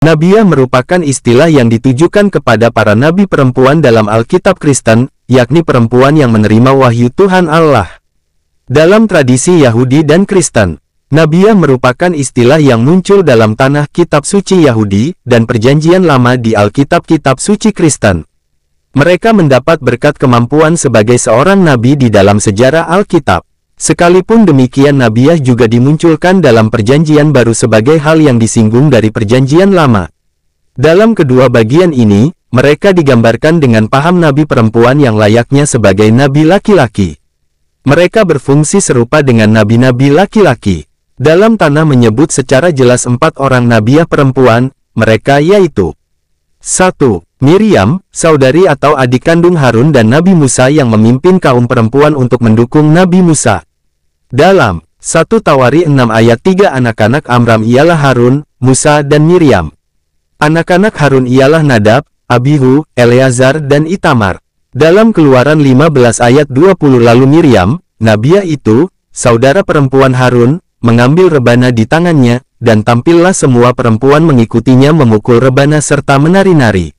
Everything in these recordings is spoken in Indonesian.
Nabiah merupakan istilah yang ditujukan kepada para nabi perempuan dalam Alkitab Kristen, yakni perempuan yang menerima wahyu Tuhan Allah. Dalam tradisi Yahudi dan Kristen, Nabiah merupakan istilah yang muncul dalam tanah kitab suci Yahudi dan Perjanjian Lama di Alkitab-kitab suci Kristen. Mereka mendapat berkat kemampuan sebagai seorang nabi di dalam sejarah Alkitab. Sekalipun demikian, Nabiah juga dimunculkan dalam Perjanjian Baru sebagai hal yang disinggung dari Perjanjian Lama. Dalam kedua bagian ini, mereka digambarkan dengan paham nabi perempuan yang layaknya sebagai nabi laki-laki. Mereka berfungsi serupa dengan nabi-nabi laki-laki. Dalam tanah menyebut secara jelas 4 orang nabiah perempuan, mereka yaitu 1. Miriam, saudari atau adik kandung Harun dan Nabi Musa yang memimpin kaum perempuan untuk mendukung Nabi Musa. Dalam 1 Tawari 6 ayat 3 anak-anak Amram ialah Harun, Musa dan Miriam. Anak-anak Harun ialah Nadab, Abihu, Eleazar dan Itamar. Dalam Keluaran 15 ayat 20 lalu Miriam, nabiah itu, saudara perempuan Harun, mengambil rebana di tangannya, dan tampillah semua perempuan mengikutinya memukul rebana serta menari-nari.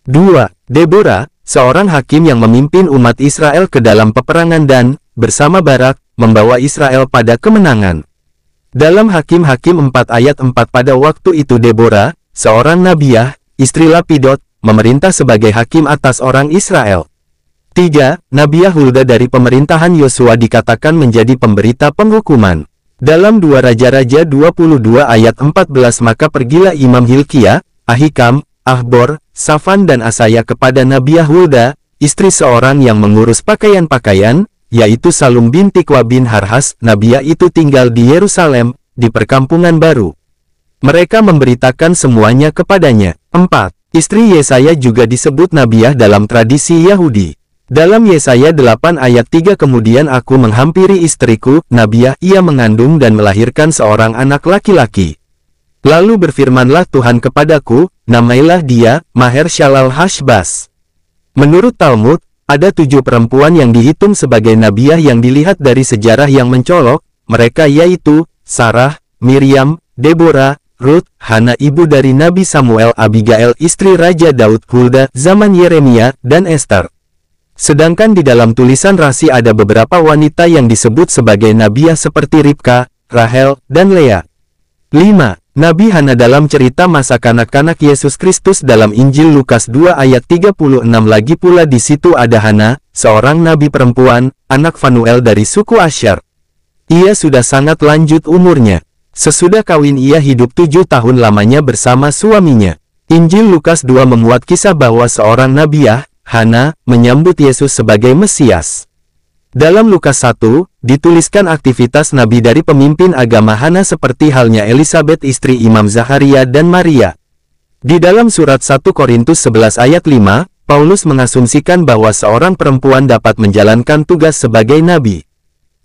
2. Deborah, seorang hakim yang memimpin umat Israel ke dalam peperangan dan, bersama Barak, membawa Israel pada kemenangan. Dalam Hakim-Hakim 4 ayat 4 pada waktu itu Deborah, seorang nabiah, istri Lapidot, memerintah sebagai hakim atas orang Israel. 3. Nabiah Hulda dari pemerintahan Yosua dikatakan menjadi pemberita penghukuman. Dalam 2 Raja-Raja 22 ayat 14 maka pergilah Imam Hilkiah, Ahikam, Ahbor, Safan dan Asaya kepada Nabiah Hulda, istri seorang yang mengurus pakaian-pakaian, yaitu Salum binti Kwa bin Harhas. Nabiah itu tinggal di Yerusalem, di perkampungan baru. Mereka memberitakan semuanya kepadanya. 4. Istri Yesaya juga disebut nabiah dalam tradisi Yahudi. Dalam Yesaya 8 ayat 3 kemudian aku menghampiri istriku, nabiah, ia mengandung dan melahirkan seorang anak laki-laki. Lalu berfirmanlah Tuhan kepadaku, namailah dia, Maher-Shalal-Hashbaz. Menurut Talmud, ada 7 perempuan yang dihitung sebagai nabiah yang dilihat dari sejarah yang mencolok, mereka yaitu, Sarah, Miriam, Deborah, Ruth, Hana ibu dari Nabi Samuel, Abigail istri Raja Daud, Hulda, zaman Yeremia, dan Esther. Sedangkan di dalam tulisan Rasi ada beberapa wanita yang disebut sebagai nabiah seperti Ribka, Rahel, dan Lea. 5. Nabi Hana dalam cerita masa kanak-kanak Yesus Kristus dalam Injil Lukas 2 ayat 36 lagi pula di situ ada Hana, seorang nabi perempuan, anak Fanuel dari suku Asher. Ia sudah sangat lanjut umurnya. Sesudah kawin ia hidup 7 tahun lamanya bersama suaminya. Injil Lukas 2 memuat kisah bahwa seorang nabiah, Hana, menyambut Yesus sebagai Mesias. Dalam Lukas 1, dituliskan aktivitas nabi dari pemimpin agama Hana seperti halnya Elisabet istri Imam Zaharia dan Maria. Di dalam surat 1 Korintus 11 ayat 5, Paulus mengasumsikan bahwa seorang perempuan dapat menjalankan tugas sebagai nabi.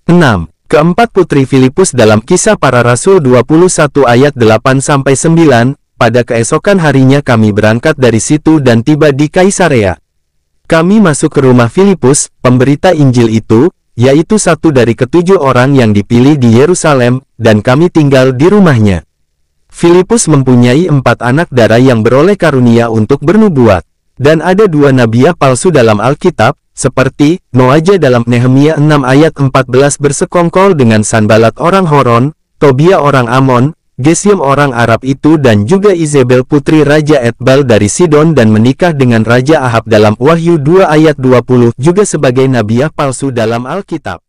6. Keempat putri Filipus dalam Kisah Para Rasul 21 ayat 8-9, pada keesokan harinya kami berangkat dari situ dan tiba di Kaisarea. Kami masuk ke rumah Filipus, pemberita Injil itu, yaitu satu dari ke-7 orang yang dipilih di Yerusalem, dan kami tinggal di rumahnya. Filipus mempunyai 4 anak darah yang beroleh karunia untuk bernubuat. Dan ada 2 nabiah palsu dalam Alkitab, seperti Noaja dalam Nehemia 6 ayat 14 bersekongkol dengan Sanbalat orang Horon, Tobia orang Amon, Gesem orang Arab itu dan juga Izebel putri Raja Etbal dari Sidon dan menikah dengan Raja Ahab dalam Wahyu 2 ayat 20 juga sebagai nabiah palsu dalam Alkitab.